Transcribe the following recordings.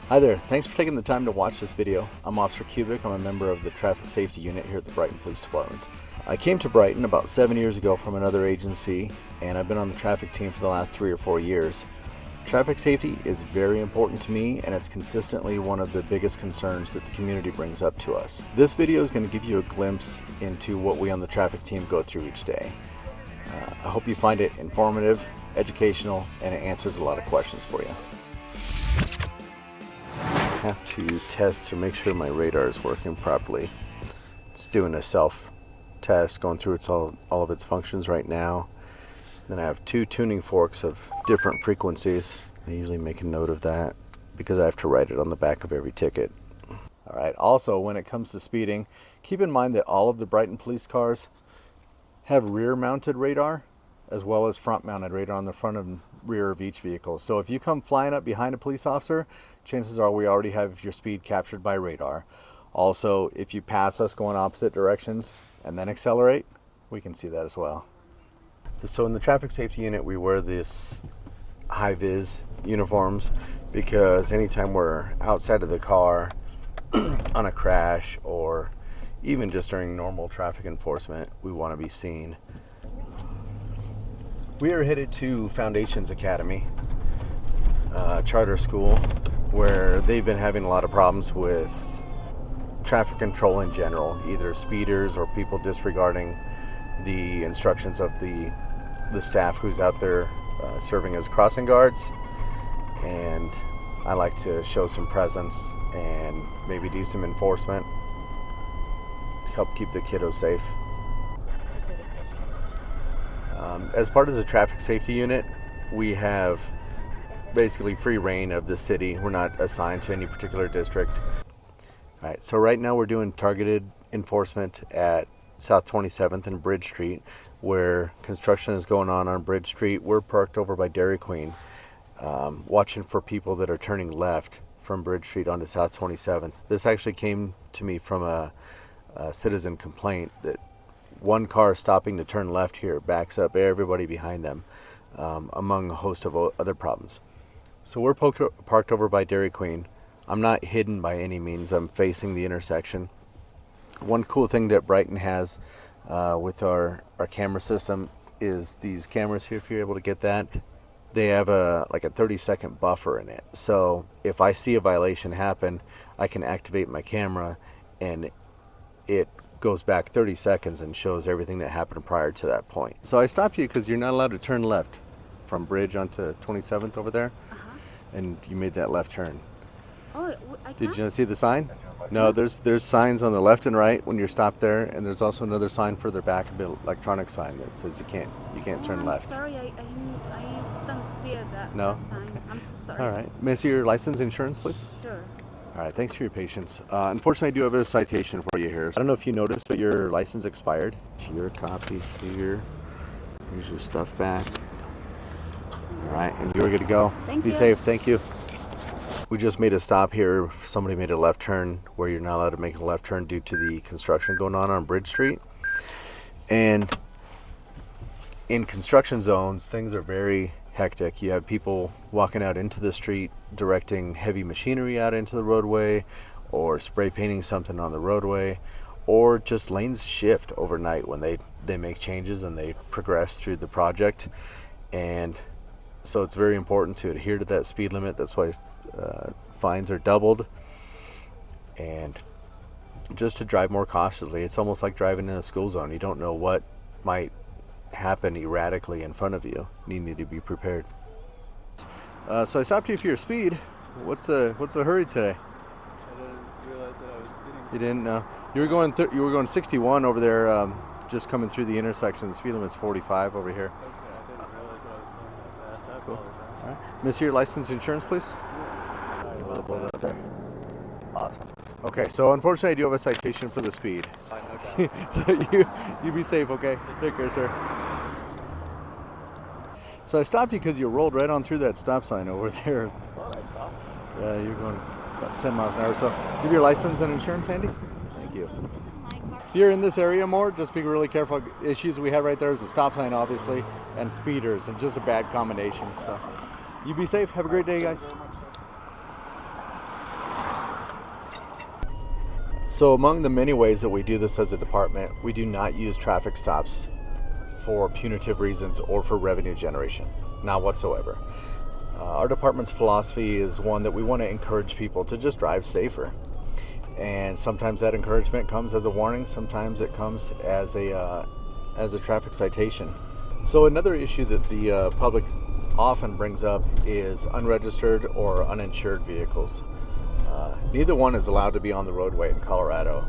Hi there, thanks for taking the time to watch this video. I'm Officer Kubik. I'm a member of the Traffic Safety Unit here at the Brighton Police Department. I came to Brighton about 7 years ago from another agency, and I've been on the traffic team for the last 3 or 4 years. Traffic safety is very important to me, and it's consistently one of the biggest concerns that the community brings up to us. This video is going to give you a glimpse into what we on the traffic team go through each day. I hope you find it informative, educational, and it answers a lot of questions for you. I have to test to make sure my radar is working properly. It's doing a self test, going through all of its functions right now. Then I have 2 tuning forks of different frequencies. I usually make a note of that because I have to write it on the back of every ticket. Alright, also when it comes to speeding, keep in mind that all of the Brighton police cars have rear mounted radar as well as front mounted radar on the front and rear of each vehicle. So if you come flying up behind a police officer, chances are we already have your speed captured by radar. Also, if you pass us going opposite directions and then accelerate, we can see that as well. So in the traffic safety unit, we wear this high-vis uniforms because anytime we're outside of the car on a crash or even just during normal traffic enforcement, we want to be seen. We are headed to Foundations Academy, charter school, where they've been having a lot of problems with traffic control in general, either speeders or people disregarding the instructions of the staff who's out there serving as crossing guards. And I like to show some presence and maybe do some enforcement to help keep the kiddos safe. As part of the traffic safety unit, we have basically free reign of the city. We're not assigned to any particular district. All right, so right now we're doing targeted enforcement at South 27th and Bridge Street, where construction is going on Bridge Street. We're parked over by Dairy Queen, watching for people that are turning left from Bridge Street onto South 27th. This actually came to me from a citizen complaint that one car stopping to turn left here backs up everybody behind them, among a host of other problems. So we're parked over by Dairy Queen. I'm not hidden by any means. I'm facing the intersection. One cool thing that Brighton has with our camera system is these cameras here, if you're able to get that. They have like a 30-second buffer in it. So if I see a violation happen, I can activate my camera and it goes back 30 seconds and shows everything that happened prior to that point. So I stopped you because you're not allowed to turn left from Bridge onto 27th over there. And you made that left turn. Oh, I Did you see the sign? No, there's signs on the left and right when you're stopped there, and there's also another sign further back, an electronic sign that says you can't turn left. Sorry, I don't see that. No? Sign. Okay. I'm so sorry. All right. May I see your license, insurance, please? Sure. All right. Thanks for your patience. Unfortunately, I do have a citation for you here. I don't know if you noticed, but your license expired. Your copy here. Here's your stuff back. All right, and you're good to go. Thank Be you. safe. Thank you. We just made a stop here. Somebody made a left turn where you're not allowed to make a left turn due to the construction going on Bridge Street. And in construction zones, things are very hectic. You have people walking out into the street, directing heavy machinery out into the roadway, or spray painting something on the roadway, or just lanes shift overnight when they make changes and they progress through the project. And so it's very important to adhere to that speed limit. That's why fines are doubled. And just to drive more cautiously. It's almost like driving in a school zone. You don't know what might happen erratically in front of you. You need to be prepared. So I stopped you for your speed. What's the hurry today? I didn't realize that I was speeding. You didn't know? You were going 61 over there, just coming through the intersection. The speed limit is 45 over here. Okay, I didn't realize that I was going that fast. I Cool. apologize. All right. Miss, your license, insurance, please. Well, Hold it there. Awesome. Okay, so unfortunately, I do have a citation for the speed. fine, okay. So you be safe, okay? Take care, sir. So I stopped you because you rolled right on through that stop sign over there. Well, I stopped. Yeah, you're going about 10 miles an hour. So give your license and insurance handy. Thank you. This is my car. If you're in this area more, just be really careful. Issues we have right there is the stop sign, obviously, and speeders, and just a bad combination. So you be safe. Have a great day, guys. So among the many ways that we do this as a department, we do not use traffic stops for punitive reasons or for revenue generation, not whatsoever. Our department's philosophy is one that we want to encourage people to just drive safer. And sometimes that encouragement comes as a warning, sometimes it comes as a traffic citation. So another issue that the public often brings up is unregistered or uninsured vehicles. Neither one is allowed to be on the roadway in Colorado.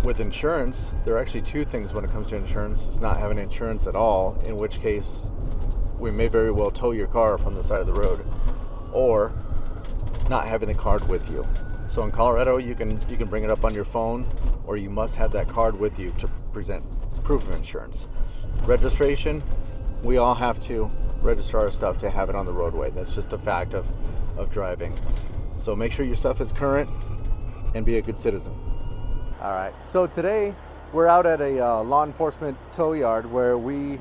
With insurance, there are actually two things when it comes to insurance. It's not having insurance at all, in which case we may very well tow your car from the side of the road, or not having the card with you. So in Colorado, you can bring it up on your phone, or you must have that card with you to present proof of insurance. Registration, we all have to register our stuff to have it on the roadway. That's just a fact of driving. So make sure your stuff is current and be a good citizen. All right, so today we're out at a law enforcement tow yard where we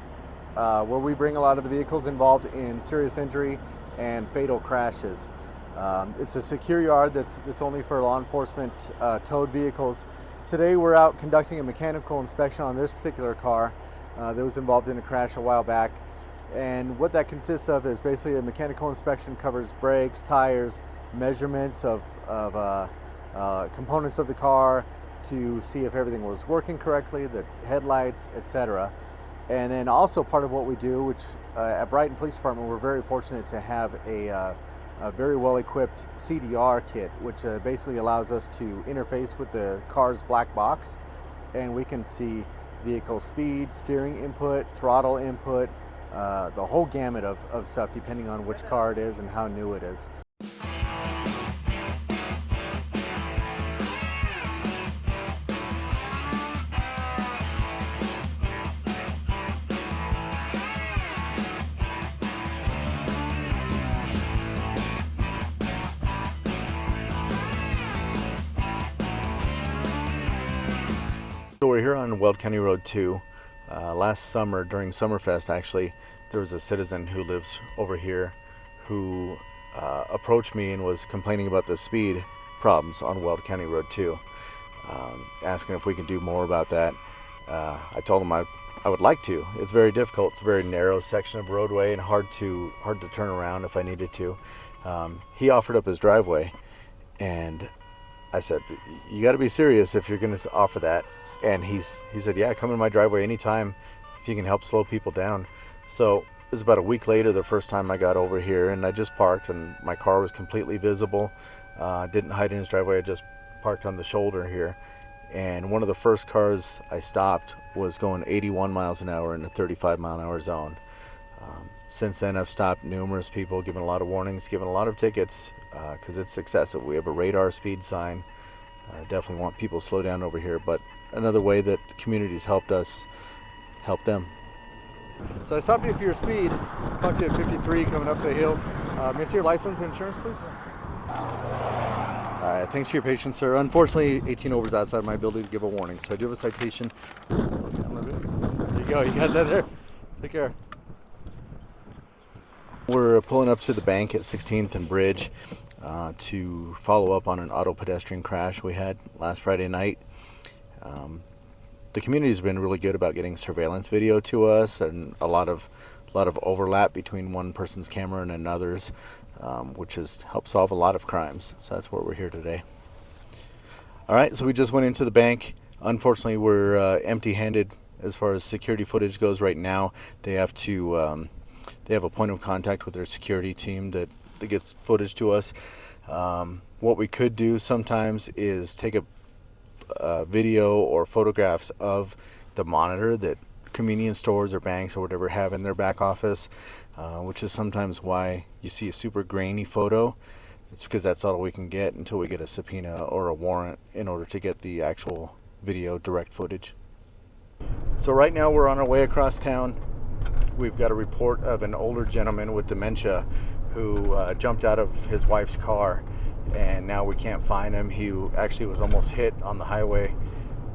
bring a lot of the vehicles involved in serious injury and fatal crashes. It's a secure yard that's only for law enforcement towed vehicles. Today we're out conducting a mechanical inspection on this particular car that was involved in a crash a while back. And what that consists of is basically a mechanical inspection covers brakes, tires, measurements of components of the car to see if everything was working correctly, the headlights, etc. And then also part of what we do, which at Brighton Police Department, we're very fortunate to have a very well-equipped CDR kit, which basically allows us to interface with the car's black box, and we can see vehicle speed, steering input, throttle input, the whole gamut of stuff depending on which car it is and how new it is. So we're here on Weld County Road 2. Last summer, during Summerfest actually, there was a citizen who lives over here who approached me and was complaining about the speed problems on Weld County Road 2, asking if we could do more about that. I told him I would like to. It's very difficult. It's a very narrow section of roadway and hard to turn around if I needed to. He offered up his driveway, and I said, you got to be serious if you're going to offer that. And he said, yeah, come in my driveway anytime if you can help slow people down. So it was about a week later, the first time I got over here, and I just parked, and my car was completely visible. Didn't hide in his driveway. I just parked on the shoulder here. And one of the first cars I stopped was going 81 miles an hour in a 35 mile an hour zone. Since then, I've stopped numerous people, given a lot of warnings, given a lot of tickets, because it's excessive. We have a radar speed sign. Definitely want people to slow down over here, but another way that the community's helped us help them. So I stopped you for your speed, clocked you at 53 coming up the hill. May I see your license and insurance, please? All right, thanks for your patience, sir. Unfortunately, 18 over is outside my ability to give a warning, so I do have a citation. There you go, you got that there. Take care. We're pulling up to the bank at 16th and Bridge to follow up on an auto-pedestrian crash we had last Friday night. The community's been really good about getting surveillance video to us, and a lot of overlap between one person's camera and another's, which has helped solve a lot of crimes. So that's where we're here today. All right, so we just went into the bank. Unfortunately, we're empty-handed as far as security footage goes right now. They have to they have a point of contact with their security team that gets footage to us. What we could do sometimes is take a video or photographs of the monitor that convenience stores or banks or whatever have in their back office, which is sometimes why you see a super grainy photo. It's because that's all we can get until we get a subpoena or a warrant in order to get the actual video direct footage. So right now we're on our way across town. We've got a report of an older gentleman with dementia who jumped out of his wife's car, and now we can't find him. He actually was almost hit on the highway.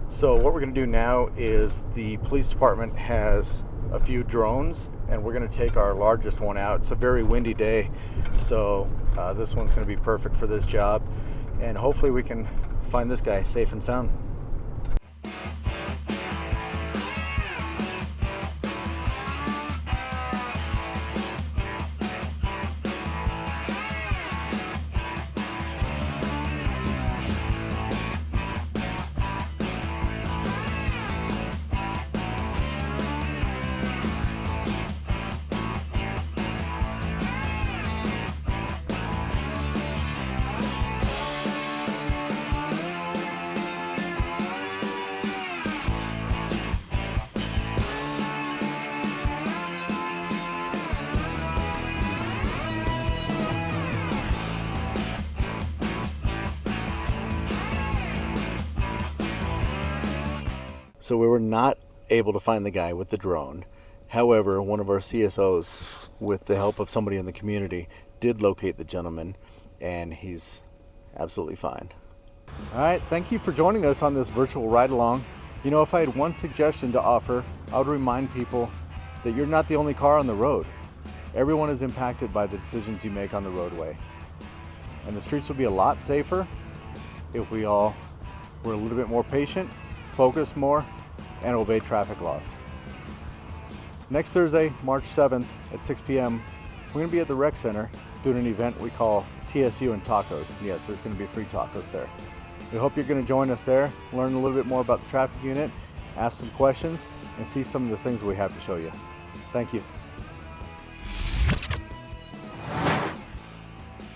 So what we're going to do now is the police department has a few drones, and we're going to take our largest one out. It's a very windy day, so this one's going to be perfect for this job, and hopefully we can find this guy safe and sound. So we were not able to find the guy with the drone. However, one of our CSOs, with the help of somebody in the community, did locate the gentleman, and he's absolutely fine. All right, thank you for joining us on this virtual ride along. You know, if I had one suggestion to offer, I would remind people that you're not the only car on the road. Everyone is impacted by the decisions you make on the roadway. And the streets would be a lot safer if we all were a little bit more patient, focused more, and obey traffic laws. Next Thursday, March 7th at 6 p.m., we're going to be at the Rec Center doing an event we call TSU and Tacos. Yes, there's going to be free tacos there. We hope you're going to join us there, learn a little bit more about the traffic unit, ask some questions, and see some of the things we have to show you. Thank you.